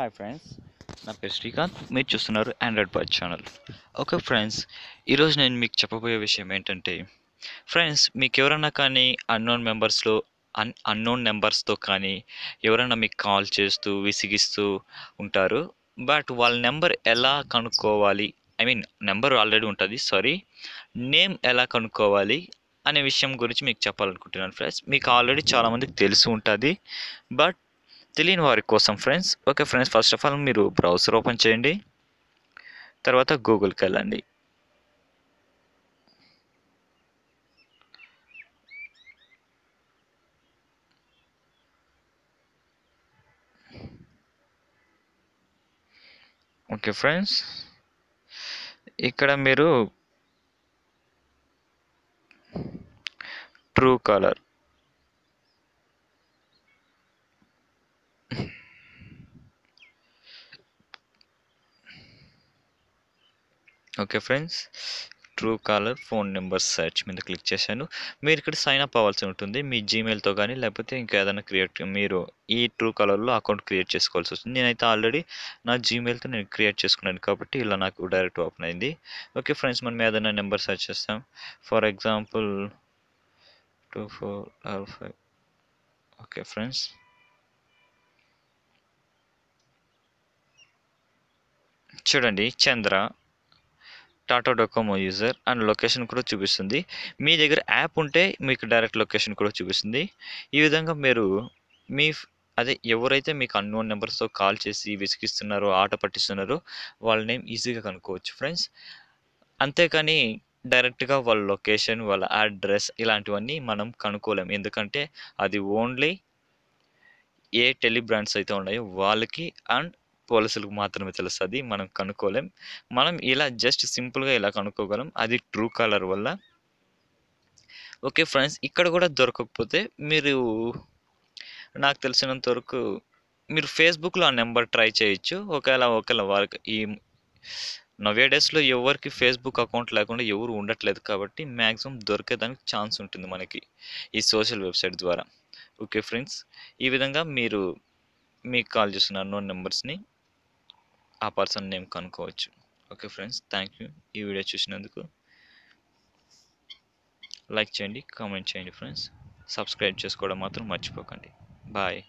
Hi friends, నా పేరు శ్రీకాంత్. మీరు చూస్తున్నారు Android boy channel. Okay friends, ఈరోజు నేను మీకు చెప్పబోయే విషయం ఏంటంటే, ఫ్రెండ్స్ మీకు ఎవరైనా కానీ అన్నోన్ నెంబర్స్తో కానీ ఎవరైనా మీకు కాల్ చేస్తూ విసిగిస్తూ ఉంటారు. బట్ వాళ్ళ నెంబర్ ఎలా కనుక్కోవాలి, ఐ మీన్ నెంబర్ ఆల్రెడీ ఉంటుంది, సారీ, నేమ్ ఎలా కనుక్కోవాలి అనే విషయం గురించి మీకు చెప్పాలనుకుంటున్నాను ఫ్రెండ్స్. మీకు ఆల్రెడీ చాలామందికి తెలిసి ఉంటుంది, బట్ తెలియని వారి కోసం friends. Okay friends, first of all మీరు బ్రౌజర్ ఓపెన్ చేయండి, తర్వాత గూగుల్కి వెళ్ళండి. ఓకే ఫ్రెండ్స్, ఇక్కడ మీరు Truecaller, okay friends, Truecaller phone number search మీద క్లిక్ చేశాను. మీరు ఇక్కడ సైన్ అప్ అవ్వాల్సి ఉంటుంది మీ జీమెయిల్తో కానీ, లేకపోతే ఇంకా ఏదైనా మీరు ఈ ట్రూ కాలర్లో అకౌంట్ క్రియేట్ చేసుకోవాల్సి వస్తుంది. నేనైతే ఆల్రెడీ నా జీమెయిల్తో నేను క్రియేట్ చేసుకున్నాను కాబట్టి ఇలా నాకు డైరెక్ట్ ఓపెన్ అయింది. ఓకే ఫ్రెండ్స్, మనం ఏదైనా నెంబర్ సెర్చ్ చేస్తాం. For example 2455. ఓకే ఫ్రెండ్స్, చూడండి, Chandra Tata Docomo user and location కూడా చూపిస్తుంది. మీ దగ్గర యాప్ ఉంటే మీకు డైరెక్ట్ లొకేషన్ కూడా చూపిస్తుంది. ఈ విధంగా మీరు మీ ఎవరైతే మీకు అన్నోన్ నెంబర్స్తో కాల్ చేసి విసిగిస్తున్నారో, ఆట పట్టిస్తున్నారో వాళ్ళ నేమ్ ఈజీగా కనుక్కోవచ్చు ఫ్రెండ్స్. అంతేకాని డైరెక్ట్గా వాళ్ళ లొకేషన్, వాళ్ళ అడ్రస్ ఇలాంటివన్నీ మనం కనుక్కోలేం. ఎందుకంటే అది ఓన్లీ ఏ టెలిబ్రాండ్స్ అయితే ఉన్నాయో వాళ్ళకి అండ్ పోలీసులకు మాత్రమే తెలుస్తుంది. మనం కనుక్కోలేం. మనం ఇలా జస్ట్ సింపుల్గా ఇలా కనుక్కోగలం, అది ట్రూ కాలర్ వల్ల. ఓకే ఫ్రెండ్స్, ఇక్కడ కూడా దొరకకపోతే మీరు నాకు తెలిసినంత వరకు మీరు ఫేస్బుక్లో ఆ నెంబర్ ట్రై చేయొచ్చు. ఒకవేళ వారికి ఈ నవ్వే డేస్లో ఎవరికి ఫేస్బుక్ అకౌంట్ లేకుండా ఎవరు ఉండట్లేదు కాబట్టి మ్యాక్సిమం దొరికేదానికి ఛాన్స్ ఉంటుంది మనకి ఈ సోషల్ వెబ్సైట్ ద్వారా. ఓకే ఫ్రెండ్స్, ఈ విధంగా మీరు మీకు కాల్ చేస్తున్న అన్నోన్ నెంబర్స్ని ఆ పర్సన్ నేమ్ కనుక్కోవచ్చు. ఓకే ఫ్రెండ్స్, థ్యాంక్ యూ ఈ వీడియో చూసినందుకు. లైక్ చేయండి, కామెంట్ చేయండి ఫ్రెండ్స్. సబ్స్క్రైబ్ చేసుకోవడం మాత్రం మర్చిపోకండి. బాయ్.